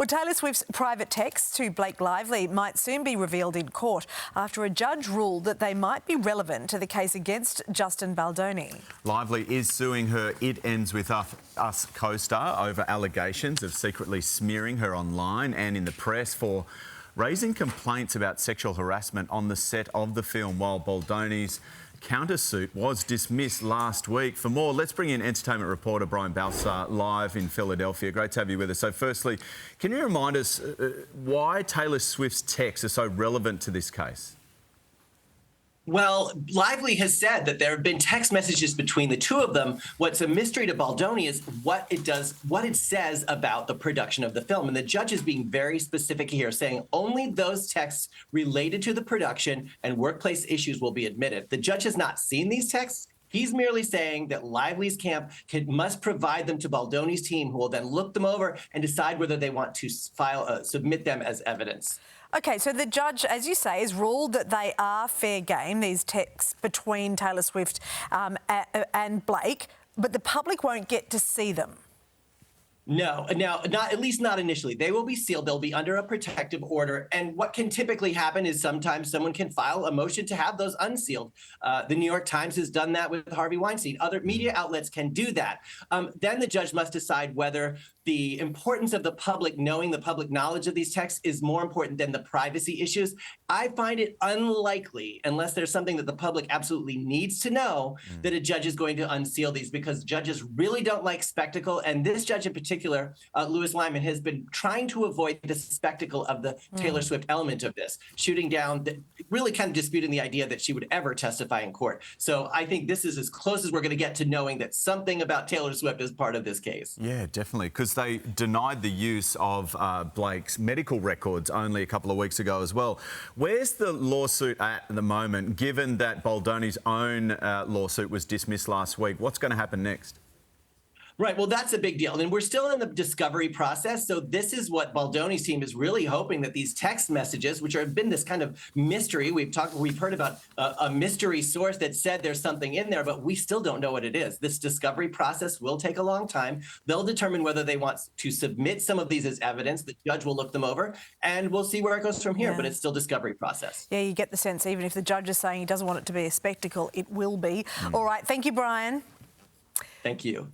Well, Taylor Swift's private texts to Blake Lively might soon be revealed in court after a judge ruled that they might be relevant to the case against Justin Baldoni. Lively is suing her It Ends With Us co-star over allegations of secretly smearing her online and in the press for raising complaints about sexual harassment on the set of the film, while Baldoni's countersuit was dismissed last week. For more, let's bring in entertainment reporter Brian Balsar live in Philadelphia. Great to have you with us. So firstly, can you remind us why Taylor Swift's texts are so relevant to this case? Well, Lively has said that there have been text messages between the two of them. What's a mystery to Baldoni is what it says about the production of the film. And the judge is being very specific here, saying only those texts related to the production and workplace issues will be admitted. The judge has not seen these texts. He's merely saying that Lively's camp must provide them to Baldoni's team, who will then look them over and decide whether they want to submit them as evidence. OK, so the judge, as you say, has ruled that they are fair game, these texts between Taylor Swift and Blake, but the public won't get to see them. No, at least not initially. They will be sealed. They'll be under a protective order. And what can typically happen is sometimes someone can file a motion to have those unsealed. The New York Times has done that with Harvey Weinstein. Other media outlets can do that. Then the judge must decide whether the importance of the public knowing the public knowledge of these texts is more important than the privacy issues. I find it unlikely, unless there's something that the public absolutely needs to know, that a judge is going to unseal these, because judges really don't like spectacle. And this judge in particular, Louis Lyman, has been trying to avoid the spectacle of the Taylor Swift element of this, shooting down, really kind of disputing the idea that she would ever testify in court. So I think this is as close as we're going to get to knowing that something about Taylor Swift is part of this case. Yeah, definitely, because they denied the use of Blake's medical records only a couple of weeks ago as well. Where's the lawsuit at the moment, given that Baldoni's own lawsuit was dismissed last week? What's going to happen next? Right. Well, that's a big deal. And we're still in the discovery process. So this is what Baldoni's team is really hoping, that these text messages, which have been this kind of mystery, we've heard about a mystery source that said there's something in there, but we still don't know what it is. This discovery process will take a long time. They'll determine whether they want to submit some of these as evidence. The judge will look them over, and we'll see where it goes from here. But it's still discovery process. Yeah, you get the sense even if the judge is saying he doesn't want it to be a spectacle, it will be. All right. Thank you, Brian. Thank you.